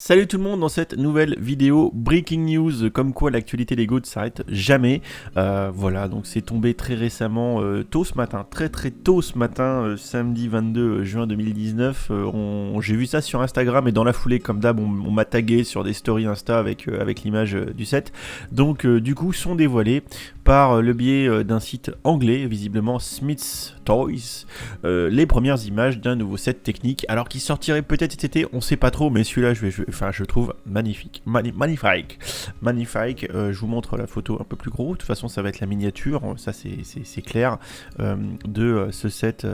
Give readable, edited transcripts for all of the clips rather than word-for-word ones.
Salut tout le monde dans cette nouvelle vidéo Breaking News, comme quoi l'actualité Lego ne s'arrête jamais. Voilà, donc c'est tombé très récemment, tôt ce matin, très tôt ce matin, samedi 22 juin 2019. J'ai vu ça sur Instagram et dans la foulée, comme d'hab, on m'a tagué sur des stories Insta avec l'image du set. Donc du coup, sont dévoilés par le biais d'un site anglais, visiblement Smith's Toys, les premières images d'un nouveau set technique, alors qui sortirait peut-être cet été, on sait pas trop, mais celui-là je trouve magnifique, magnifique. Je vous montre la photo un peu plus gros, de toute façon ça va être la miniature, ça c'est clair, de ce set.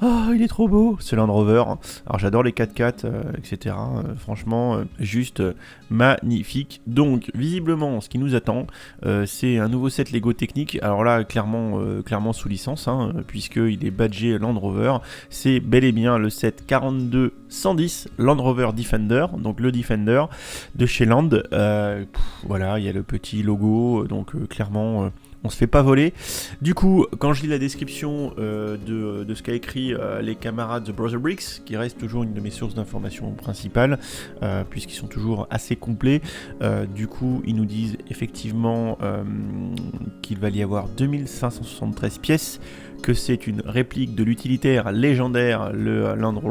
Oh, il est trop beau, ce Land Rover. Alors j'adore les 4x4, etc. Franchement, juste magnifique. Donc, visiblement, ce qui nous attend, c'est un nouveau set Lego technique. Alors là, clairement sous licence, hein, puisqu'il est badgé Land Rover. C'est bel et bien le set 4210 Land Rover Defender, donc le Defender de chez Land. Voilà, il y a le petit logo, donc clairement... on se fait pas voler. Du coup, quand je lis la description de ce qu'a écrit les camarades de Brother Bricks, qui reste toujours une de mes sources d'information principales, puisqu'ils sont toujours assez complets, du coup, ils nous disent effectivement qu'il va y avoir 2573 pièces, que c'est une réplique de l'utilitaire légendaire, le Land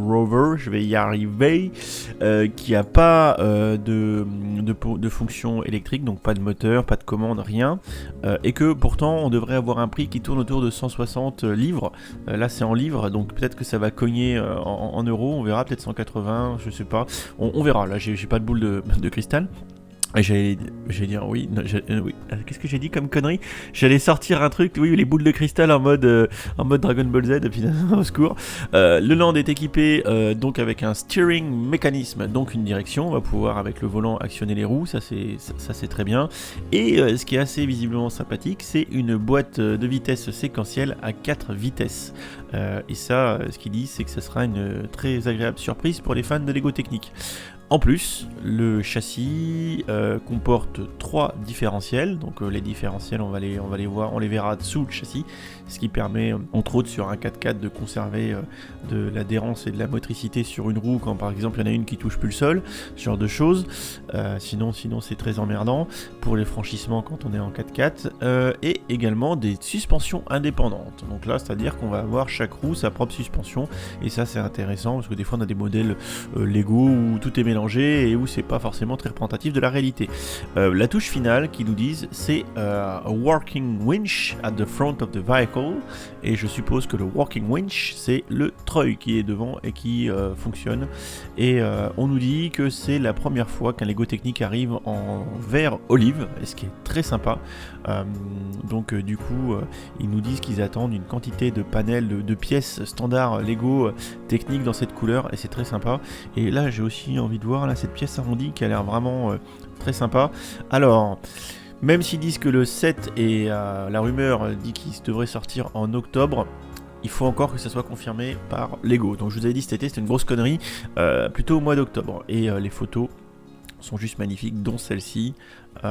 Rover, je vais y arriver, qui n'a pas de fonction électrique, donc pas de moteur, pas de commande, rien, et que pourtant on devrait avoir un prix qui tourne autour de 160 livres, là c'est en livres, donc peut-être que ça va cogner en euros, on verra, peut-être 180, je sais pas, on verra, là j'ai pas de boule de cristal. Et j'allais dire oui, oui. Qu'est-ce que j'ai dit comme connerie? J'allais sortir un truc, oui, les boules de cristal en mode Dragon Ball Z, finalement, au secours. Le Land est équipé donc avec un steering mécanisme, donc une direction. On va pouvoir avec le volant actionner les roues, ça c'est très bien. Et ce qui est assez visiblement sympathique, c'est une boîte de vitesse séquentielle à 4 vitesses. Et ça, ce qu'ils disent, c'est que ça sera une très agréable surprise pour les fans de Lego Technique. En plus, le châssis comporte 3 différentiels, donc les différentiels on va les voir, on les verra dessous le châssis, ce qui permet entre autres sur un 4x4 de conserver de l'adhérence et de la motricité sur une roue quand par exemple il y en a une qui touche plus le sol, ce genre de choses, sinon c'est très emmerdant pour les franchissements quand on est en 4x4, et également des suspensions indépendantes, donc là c'est à dire qu'on va avoir chaque roue sa propre suspension, et ça c'est intéressant parce que des fois on a des modèles Lego où tout est mélangé et où c'est pas forcément très représentatif de la réalité. La touche finale qu'ils nous disent c'est a working winch at the front of the vehicle, et je suppose que le working winch c'est le treuil qui est devant et qui fonctionne, et on nous dit que c'est la première fois qu'un Lego Technique arrive en vert olive, ce qui est très sympa. Donc du coup ils nous disent qu'ils attendent une quantité de panels de pièces standard Lego Technique dans cette couleur, et c'est très sympa. Et là j'ai aussi envie de voir là, cette pièce arrondie qui a l'air vraiment très sympa. Alors, même s'ils disent que le 7 et la rumeur dit qu'il devrait sortir en octobre, il faut encore que ça soit confirmé par Lego. Donc je vous avais dit cet été c'était une grosse connerie, plutôt au mois d'octobre. Et les photos sont juste magnifiques, dont celle-ci, que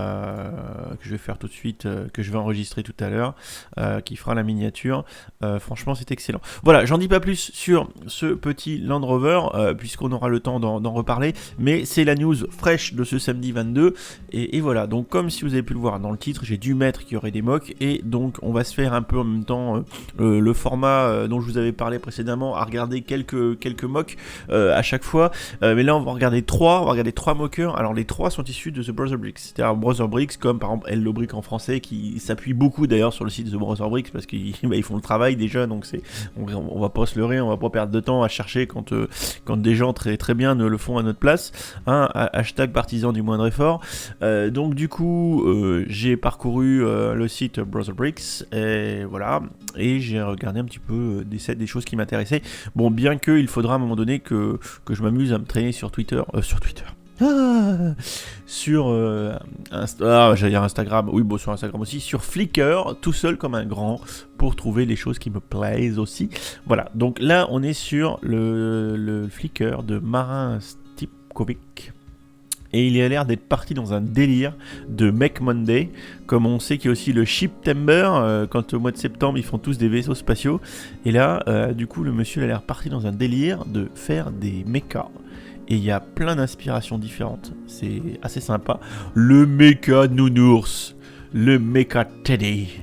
je vais faire tout de suite, que je vais enregistrer tout à l'heure, qui fera la miniature. Franchement c'est excellent. Voilà, j'en dis pas plus sur ce petit Land Rover, puisqu'on aura le temps d'en reparler, mais c'est la news fraîche de ce samedi 22, et voilà, donc comme si vous avez pu le voir dans le titre, j'ai dû mettre qu'il y aurait des mocks, et donc on va se faire un peu en même temps le format dont je vous avais parlé précédemment, à regarder quelques mocks à chaque fois, mais là on va regarder trois mockers. Alors les trois sont issus de The Brother Bricks, c'est-à-dire Brother Bricks, comme par exemple Hello Brick en français, qui s'appuie beaucoup d'ailleurs sur le site de The Brother Bricks, parce qu'ils ils font le travail déjà, donc on va pas se leurrer, on va pas perdre de temps à chercher quand des gens très bien ne le font à notre place, hein, hashtag partisan du moindre effort. Donc du coup j'ai parcouru le site Brother Bricks, et voilà, et j'ai regardé un petit peu des choses qui m'intéressaient. Bon, bien que il faudra à un moment donné que je m'amuse à me traîner sur Twitter. Sur j'allais dire Instagram, oui, bon, sur Instagram aussi, sur Flickr, tout seul comme un grand, pour trouver les choses qui me plaisent aussi. Voilà, donc là on est sur le Flickr de Marin Stipkovic, et il a l'air d'être parti dans un délire de Make Monday, comme on sait qu'il y a aussi le Shiptember, quand au mois de septembre ils font tous des vaisseaux spatiaux, et là du coup le monsieur a l'air parti dans un délire de faire des mechas. et il y a plein d'inspirations différentes. C'est assez sympa. Le méca nounours, le méca Teddy.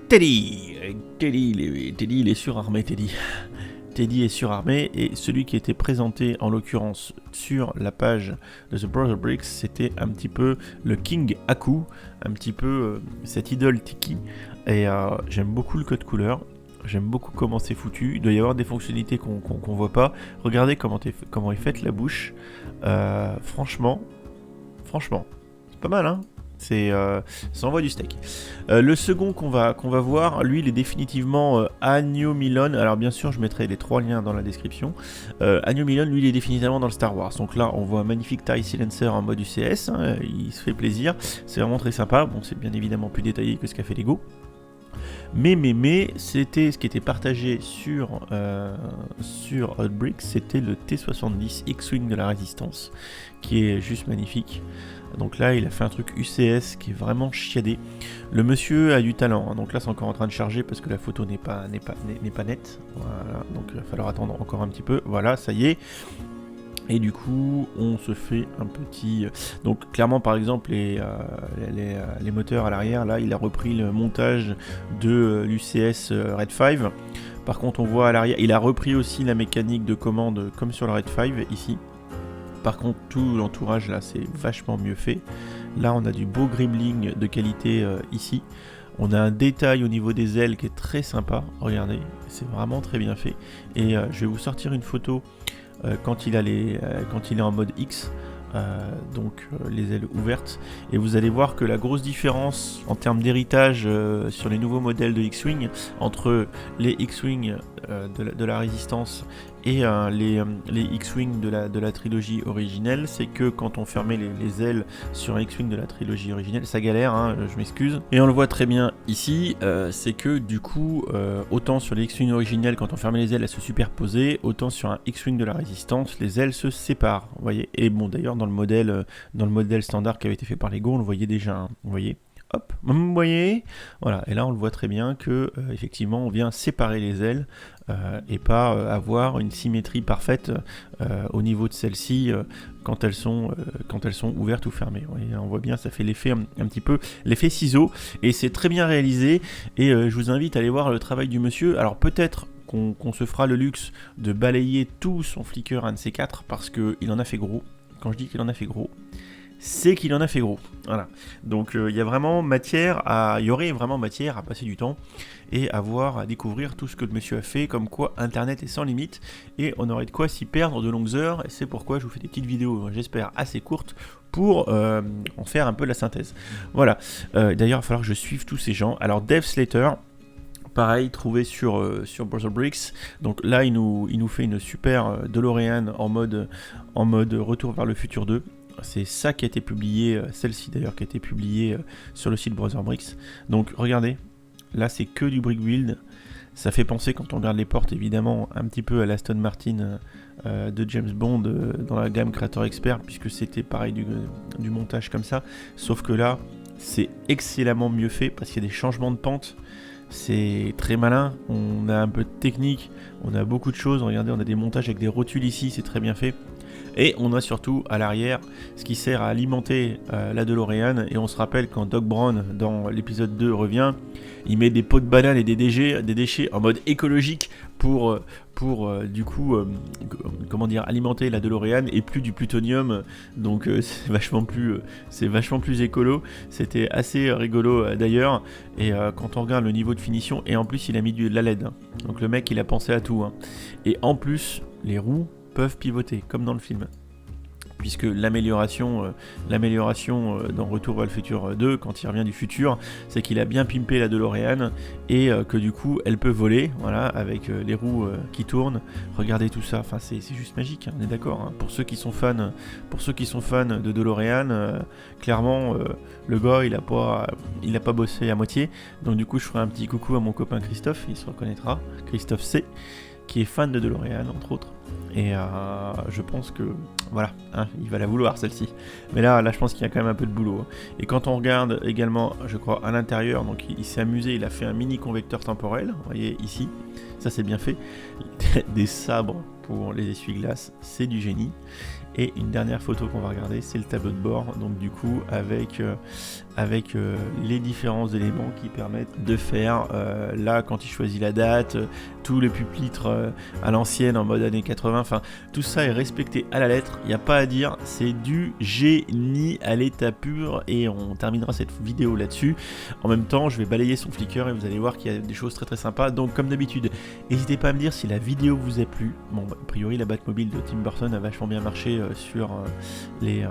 Teddy, il est surarmé, Teddy. Teddy est surarmé, et celui qui était présenté en l'occurrence sur la page de The Brother Bricks, c'était un petit peu le King Aku, un petit peu cette idole Tiki, et j'aime beaucoup le code couleur, j'aime beaucoup comment c'est foutu, il doit y avoir des fonctionnalités qu'on voit pas, regardez comment est faite la bouche, franchement, c'est pas mal, hein. Ça envoie du steak. Le second qu'on va voir, lui, il est définitivement Agno Milon. Alors bien sûr, je mettrai les 3 liens dans la description. Agno Milon, lui, il est définitivement dans le Star Wars. Donc là, on voit un magnifique TIE Silencer en mode UCS. Hein, il se fait plaisir. C'est vraiment très sympa. Bon, c'est bien évidemment plus détaillé que ce qu'a fait Lego. Mais c'était ce qui était partagé sur Outbreak, c'était le T70 X-Wing de la Résistance, qui est juste magnifique. Donc là, il a fait un truc UCS qui est vraiment chiadé. Le monsieur a du talent, hein. Donc là, c'est encore en train de charger parce que la photo n'est pas nette. Voilà, donc il va falloir attendre encore un petit peu. Voilà, ça y est. Et du coup, on se fait un petit... Donc clairement, par exemple, les moteurs à l'arrière, là, il a repris le montage de l'UCS Red 5. Par contre, on voit à l'arrière, il a repris aussi la mécanique de commande comme sur le Red 5, ici. Par contre, tout l'entourage, là, c'est vachement mieux fait. Là, on a du beau gribbling de qualité ici. On a un détail au niveau des ailes qui est très sympa. Regardez, c'est vraiment très bien fait. Et je vais vous sortir une photo quand il est en mode X, donc les ailes ouvertes, et vous allez voir que la grosse différence en termes d'héritage sur les nouveaux modèles de X-Wing entre les X-Wing de la Résistance et les X-Wing de la trilogie originelle, c'est que quand on fermait les ailes sur un X-Wing de la trilogie originelle, ça galère, hein, je m'excuse, et on le voit très bien ici, c'est que du coup, autant sur les X-Wing originels, quand on fermait les ailes, elles se superposaient, autant sur un X-Wing de la Résistance, les ailes se séparent, vous voyez, et bon, d'ailleurs, dans le modèle standard qui avait été fait par Lego, on le voyait déjà, hein, vous voyez. Hop, vous voyez, voilà, et là on le voit très bien que effectivement on vient séparer les ailes et pas avoir une symétrie parfaite au niveau de celles-ci quand elles sont ouvertes ou fermées. Vous voyez, on voit bien, ça fait l'effet un petit peu l'effet ciseau, et c'est très bien réalisé, et je vous invite à aller voir le travail du monsieur. Alors peut-être qu'on se fera le luxe de balayer tout son flicker un de ces quatre, parce qu'il en a fait gros. Quand je dis qu'il en a fait gros, c'est qu'il en a fait gros. Voilà. Donc il y aurait vraiment matière à passer du temps et à découvrir tout ce que le monsieur a fait, comme quoi Internet est sans limite, et on aurait de quoi s'y perdre de longues heures, et c'est pourquoi je vous fais des petites vidéos, j'espère assez courtes, pour en faire un peu la synthèse. Voilà. D'ailleurs, il va falloir que je suive tous ces gens. Alors, Dave Slater, pareil, trouvé sur Brother Bricks. Donc là, il nous fait une super DeLorean en mode Retour vers le futur 2. C'est ça qui a été publié, celle-ci d'ailleurs, qui a été publiée sur le site Brother Bricks. Donc regardez, là c'est que du brick build. Ça fait penser, quand on regarde les portes, évidemment, un petit peu à l'Aston Martin de James Bond dans la gamme Creator Expert, puisque c'était pareil du montage comme ça. Sauf que là, c'est excellemment mieux fait parce qu'il y a des changements de pente. C'est très malin, on a un peu de technique, on a beaucoup de choses. Regardez, on a des montages avec des rotules ici, c'est très bien fait. Et on a surtout à l'arrière ce qui sert à alimenter la DeLorean. Et on se rappelle quand Doc Brown dans l'épisode 2 revient, il met des pots de banane et des déchets en mode écologique pour du coup alimenter la DeLorean et plus du plutonium. Donc c'est vachement plus écolo. C'était assez rigolo d'ailleurs. Et quand on regarde le niveau de finition, et en plus il a mis de la LED, hein. Donc le mec il a pensé à tout, hein. Et en plus les roues peuvent pivoter comme dans le film, puisque l'amélioration dans Retour vers le futur 2, quand il revient du futur, c'est qu'il a bien pimpé la DeLorean et que du coup elle peut voler, voilà, avec les roues qui tournent. Regardez tout ça, enfin c'est juste magique, hein, on est d'accord, hein. Pour ceux qui sont fans de DeLorean, clairement le gars il a pas bossé à moitié. Donc du coup je ferai un petit coucou à mon copain Christophe, il se reconnaîtra, Christophe C, qui est fan de DeLorean entre autres. Et je pense que voilà, hein, il va la vouloir celle-ci. Mais là je pense qu'il y a quand même un peu de boulot, hein. Et quand on regarde également, je crois, à l'intérieur, donc il s'est amusé, il a fait un mini convecteur temporel, vous voyez ici, ça c'est bien fait. Des sabres pour les essuie-glaces, c'est du génie. Et une dernière photo qu'on va regarder, c'est le tableau de bord, donc du coup avec les différents éléments qui permettent de faire, là quand il choisit la date, tous les pupitres à l'ancienne en mode années 80, enfin tout ça est respecté à la lettre, il n'y a pas à dire, c'est du génie à l'état pur et on terminera cette vidéo là-dessus. En même temps, je vais balayer son Flickr et vous allez voir qu'il y a des choses très très sympas, donc comme d'habitude, n'hésitez pas à me dire si la vidéo vous a plu. Bon, a priori la Batmobile de Tim Burton a vachement bien marché sur les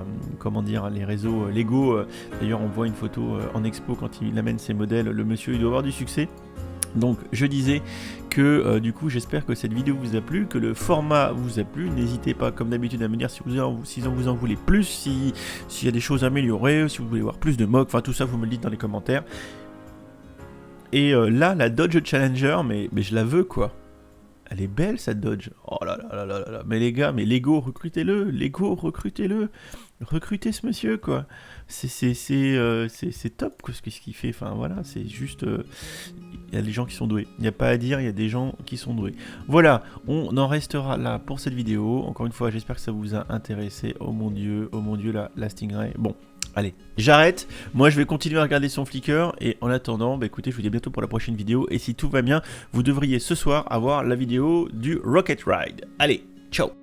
réseaux Lego. D'ailleurs, on voit une photo en expo quand il amène ses modèles. Le monsieur, il doit avoir du succès. Donc je disais que du coup j'espère que cette vidéo vous a plu, que le format vous a plu. N'hésitez pas comme d'habitude à me dire si vous en voulez plus, s'il y a des choses à améliorer, si vous voulez voir plus de mock, enfin tout ça vous me le dites dans les commentaires. Et là la Dodge Challenger, mais je la veux quoi. Elle est belle cette Dodge. Oh là là là là là. Mais les gars, mais Lego, recrutez-le. Lego, recrutez-le. Recrutez ce monsieur, quoi. C'est top, quoi, ce qu'il fait. Enfin, voilà, c'est juste... Il y a des gens qui sont doués. Il n'y a pas à dire, il y a des gens qui sont doués. Voilà, on en restera là pour cette vidéo. Encore une fois, j'espère que ça vous a intéressé. Oh mon Dieu, la Stingray. Bon, allez, j'arrête. Moi, je vais continuer à regarder son Flickr. Et en attendant, bah, écoutez, je vous dis à bientôt pour la prochaine vidéo. Et si tout va bien, vous devriez ce soir avoir la vidéo du Rocket Ride. Allez, ciao.